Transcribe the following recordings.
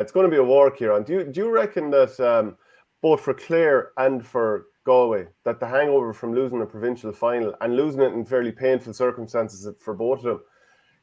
It's going to be a war, Ciaran. Do you reckon that both for Clare and for Galway, that the hangover from losing a provincial final and losing it in fairly painful circumstances for both of them,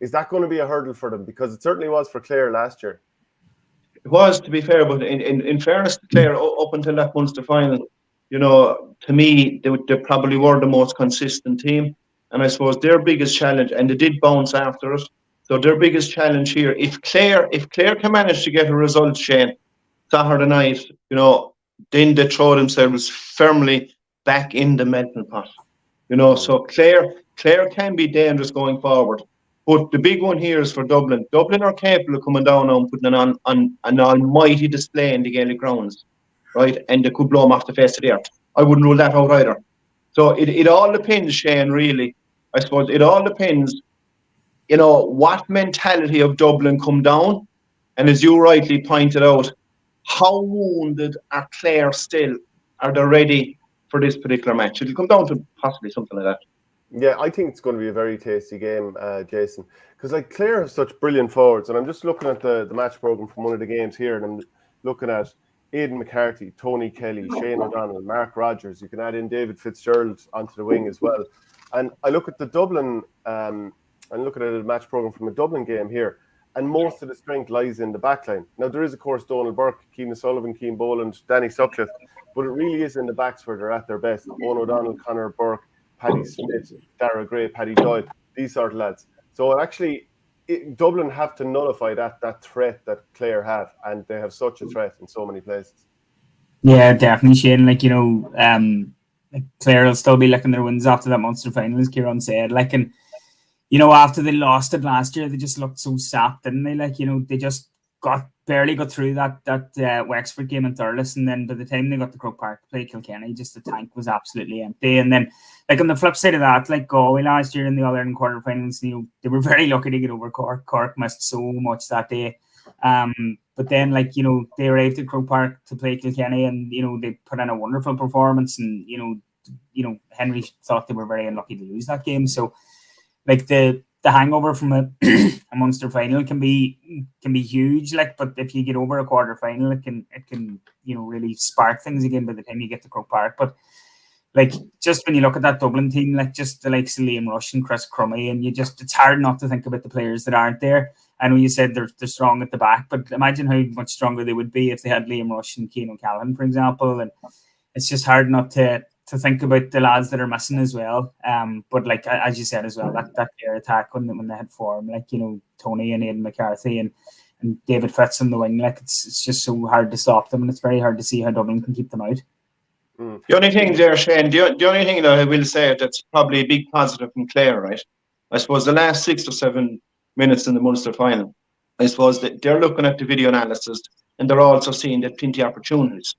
is that going to be a hurdle for them? Because it certainly was for Clare last year. It was, to be fair, but in fairness to Clare, up until that Munster final, to me, they probably were the most consistent team. And I suppose their biggest challenge, and they did bounce after it, so their biggest challenge here, if Clare can manage to get a result, Shane, Saturday night, then they throw themselves firmly back in the melting pot. So Clare can be dangerous going forward. But the big one here is for Dublin. Dublin are capable of coming down now and putting on an almighty display in the Gaelic Grounds, right? And they could blow them off the face of the earth. I wouldn't rule that out either. So it all depends, Shane, really. I suppose it all depends, what mentality of Dublin come down. And as you rightly pointed out, how wounded are Clare still? Are they ready for this particular match? It'll come down to possibly something like that. Yeah, I think it's going to be a very tasty game, Jason, because Clare have such brilliant forwards, and I'm just looking at the match programme from one of the games here, and I'm looking at Aidan McCarthy, Tony Kelly, Shane O'Donnell, Mark Rogers. You can add in David Fitzgerald onto the wing as well. And I look at the Dublin, I'm looking at a match programme from a Dublin game here, and most of the strength lies in the backline. Now, there is, of course, Donald Burke, Keane Sullivan, Keane Boland, Danny Sutcliffe, but it really is in the backs where they're at their best. Owen O'Donnell, Conor Burke, Paddy Smith, Dara Gray, Paddy Doyle, these sort of lads. So actually, Dublin have to nullify that threat that Clare have, and they have such a threat in so many places. Yeah, definitely, Shane. Clare will still be licking their wins after that Munster final, as Ciaran said. And after they lost it last year, they just looked so sapped, didn't they? They just barely got through that Wexford game in Thurles, and then by the time they got to Croke Park to play Kilkenny, just the tank was absolutely empty. And then, on the flip side of that, Galway last year in the All-Ireland quarterfinals, they were very lucky to get over Cork. Cork missed so much that day. But then, they arrived at Croke Park to play Kilkenny, and they put in a wonderful performance, and Henry thought they were very unlucky to lose that game. So, the hangover from a Munster final can be huge, but if you get over a quarter final, it can really spark things again by the time you get to Croke Park. But just when you look at that Dublin team, just the likes of Liam Rush and Chris Crummy, and it's hard not to think about the players that aren't there. I know you said they're strong at the back, but imagine how much stronger they would be if they had Liam Rush and Cian O'Callaghan, for example. And it's just hard not to think about the lads that are missing as well. But as you said as well, that Clare attack when they had form, Tony and Aidan McCarthy and David Fitz on the wing, it's just so hard to stop them, and it's very hard to see how Dublin can keep them out. The only thing there, Shane, the only thing that I will say that's probably a big positive from Clare, right? I suppose the last 6 or 7 minutes in the Munster final, I suppose that they're looking at the video analysis, and they're also seeing that plenty of opportunities.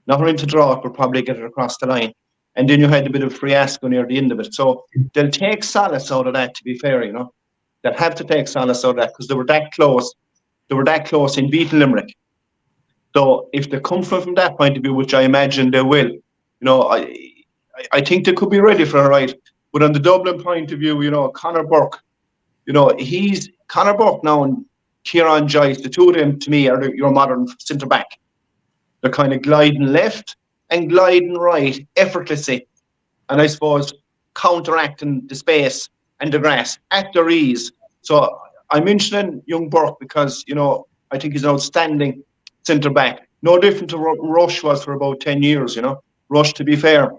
Not only to draw it, but probably get it across the line. And then you had a bit of fiasco near the end of it. So they'll take solace out of that, to be fair, They'll have to take solace out of that because they were that close. They were that close in beating Limerick. So if they come from that point of view, which I imagine they will, I think they could be ready for it, right? But on the Dublin point of view, Conor Burke, he's Conor Burke now and Ciaran Joyce, the two of them to me are your modern centre back. They're kind of gliding left and gliding right effortlessly, and I suppose counteracting the space and the grass at their ease. So I'm mentioning young Burke because I think he's an outstanding centre back, no different to Rush was for about 10 years. Rush, to be fair,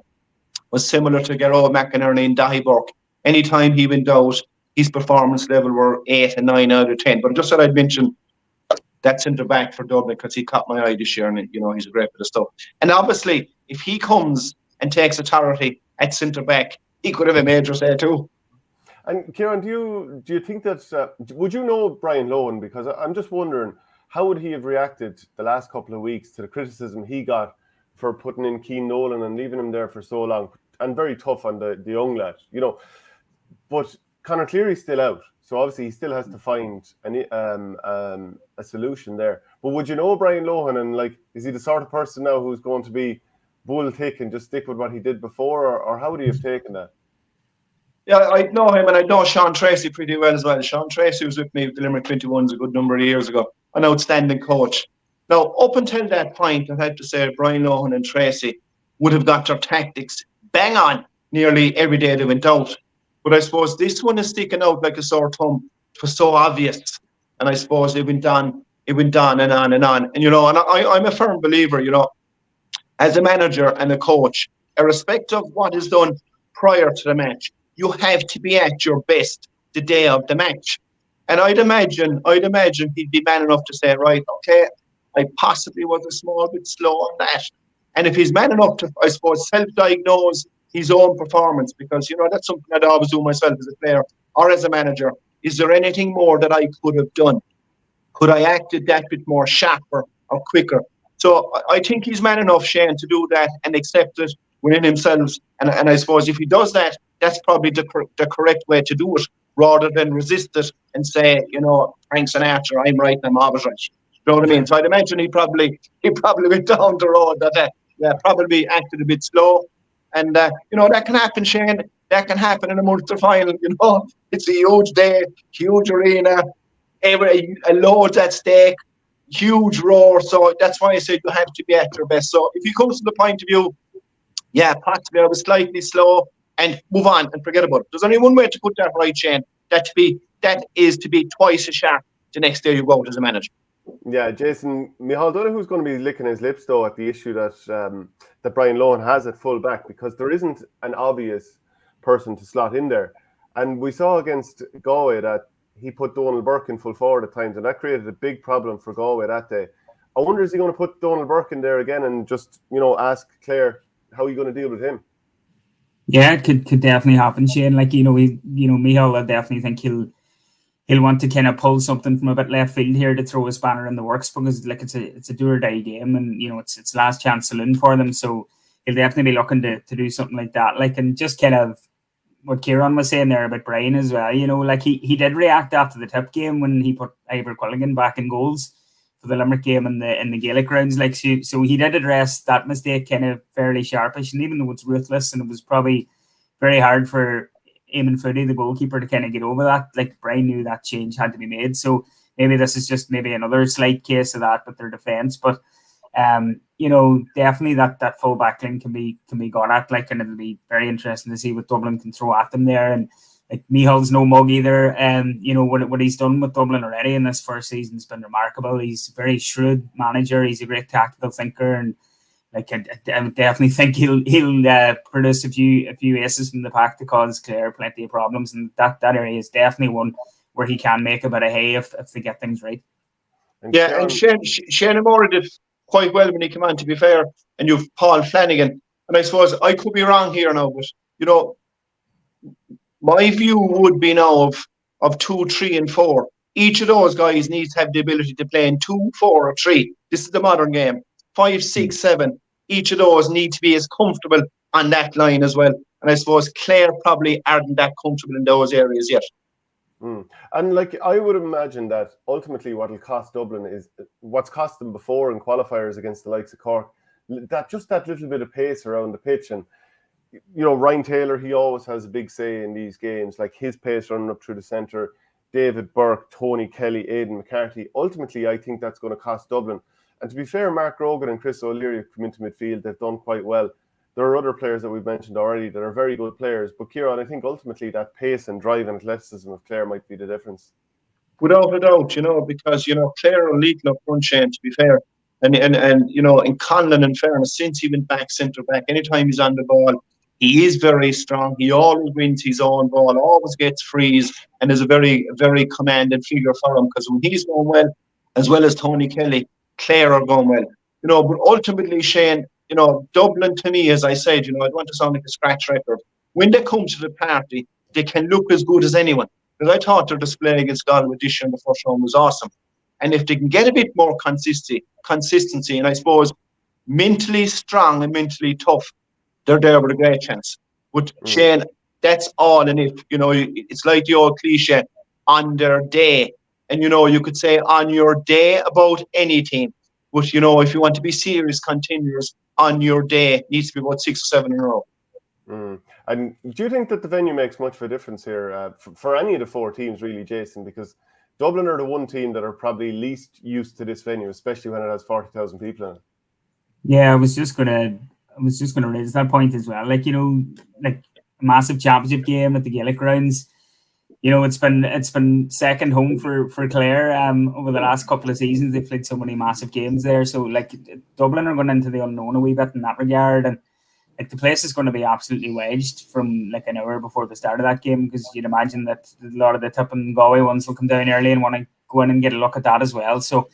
was similar to Gerard McInerney and Dahi Burke. Anytime he went out, his performance level were 8 and 9 out of 10. But I just said I'd mention that centre back for Dublin because he caught my eye this year, and he's a great bit of stuff. And obviously, if he comes and takes authority at centre back, he could have a major say too. And Ciaran, do you think that would you know Brian Lohan? Because I'm just wondering, how would he have reacted the last couple of weeks to the criticism he got for putting in Cian Nolan and leaving him there for so long, and very tough on the young lad, But Conor Cleary's still out. So obviously he still has to find a solution there. But would you know Brian Lohan, and is he the sort of person now who's going to be bull thick and just stick with what he did before, or how would he have taken that? Yeah, I know him, and I know Sean Tracy pretty well as well. Sean Tracy was with me with the Limerick 21s a good number of years ago. An outstanding coach. Now, up until that point, I have to say Brian Lohan and Tracy would have got their tactics bang on nearly every day they went out. But I suppose this one is sticking out like a sore thumb. It was so obvious. And I suppose it went on and on and on. And, and I'm a firm believer, as a manager and a coach, irrespective of what is done prior to the match, you have to be at your best the day of the match. And I'd imagine he'd be man enough to say, right, okay, I possibly was a small bit slow on that. And if he's man enough to, I suppose, self-diagnose his own performance, because, that's something I'd always do myself as a player or as a manager. Is there anything more that I could have done? Could I acted that bit more sharper or quicker? So I think he's man enough, Shane, to do that and accept it within himself. And I suppose if he does that, that's probably the correct way to do it, rather than resist it and say, thanks and after, I'm right and I'm always right. You know what I mean? So I'd imagine he probably went down the road that probably acted a bit slow. And, that can happen, Shane. That can happen in a Munster final. It's a huge day, huge arena, a load at stake, huge roar. So that's why I said you have to be at your best. So if he comes to the point of view, possibly I was slightly slow, and move on and forget about it. There's only one way to put that right, Shane. That is to be twice as sharp the next day you go out as a manager. Yeah, Jason, Micheál, don't know who's going to be licking his lips though at the issue that that Brian Lohan has at full back, because there isn't an obvious person to slot in there. And we saw against Galway that he put Donald Burke in full forward at times, and that created a big problem for Galway that day. I wonder, is he going to put Donald Burke in there again and just, ask Clare how are you going to deal with him? Yeah, it could definitely happen, Shane. Like, Micheál, I definitely think he'll want to kind of pull something from a bit left field here to throw his banner in the works, because like it's a do or die game, and it's last chance saloon for them. So he'll definitely be looking to do something like that. Like, and just kind of what Ciaran was saying there about Brian as well. Like he did react after the tip game when he put Ivor Quilligan back in goals for the Limerick game in the Gaelic Grounds. Like, so he did address that mistake kind of fairly sharpish, and even though it's ruthless and it was probably very hard for Eamon Footy, the goalkeeper, to kind of get over that, like, Brian knew that change had to be made. So maybe this is just maybe another slight case of that with their defence. But definitely that full back line can be got at, like, and it'll be very interesting to see what Dublin can throw at them there. And like, Micheál's no mug either. What he's done with Dublin already in this first season has been remarkable. He's a very shrewd manager. He's a great tactical thinker, and like, I would definitely think he'll produce a few aces from the pack to cause Clare plenty of problems, and that area is definitely one where he can make a bit of hay if they get things right. And Shane O'Mara did quite well when he came on, to be fair, and you've Paul Flanagan, and I suppose I could be wrong here now, but my view would be now of 2, 3, and 4. Each of those guys needs to have the ability to play in 2, 4, or 3. This is the modern game. 5, 6, 7. Each of those need to be as comfortable on that line as well. And I suppose Clare probably aren't that comfortable in those areas yet. And like, I would imagine that ultimately what will cost Dublin is what's cost them before in qualifiers against the likes of Cork. That little bit of pace around the pitch. And Ryan Taylor, he always has a big say in these games, like his pace running up through the centre. David Burke, Tony Kelly, Aidan McCarthy. Ultimately, I think that's going to cost Dublin. And to be fair, Mark Rogan and Chris O'Leary have come into midfield. They've done quite well. There are other players that we've mentioned already that are very good players. But Ciaran, I think ultimately that pace and drive and athleticism of Clare might be the difference. Without a doubt, because, Clare are lethal up front, Shane, to be fair. And in Conlon, in fairness, since he went back centre-back, anytime he's on the ball, he is very strong. He always wins his own ball, always gets frees, and is a very, very commanding figure for him, because when he's going well as Tony Kelly, Clare are going well. But ultimately, Shane, Dublin, to me, as I said, I don't want to sound like a scratch record. When they come to the party, they can look as good as anyone. Because I thought their display against Galway this year in the first round was awesome. And if they can get a bit more consistency, and I suppose mentally strong and mentally tough, they're there with a great chance. But Shane, that's all. And if, it's like the old cliche, on their day. And, you could say on your day about any team. But, if you want to be serious, continuous, on your day, it needs to be about 6 or 7 in a row. And do you think that the venue makes much of a difference here for any of the 4 teams, really, Jason? Because Dublin are the one team that are probably least used to this venue, especially when it has 40,000 people in it. Yeah, I was just gonna raise that point as well. Like, like a massive championship game at the Gaelic Grounds. It's been second home for Clare over the last couple of seasons. They've played so many massive games there. So like Dublin are going into the unknown a wee bit in that regard, and like the place is going to be absolutely wedged from like an hour before the start of that game, because you'd imagine that a lot of the Tip and Galway ones will come down early and want to go in and get a look at that as well. So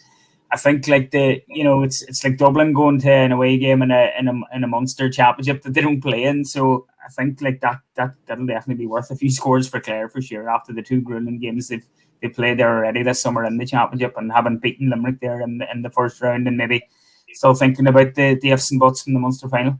I think like it's like Dublin going to an away game in a Munster championship that they don't play in. So I think like that'll definitely be worth a few scores for Clare for sure, after the two grueling games they played there already this summer in the championship, and having beaten Limerick there in the first round, and maybe still thinking about the ifs and buts in the Munster final.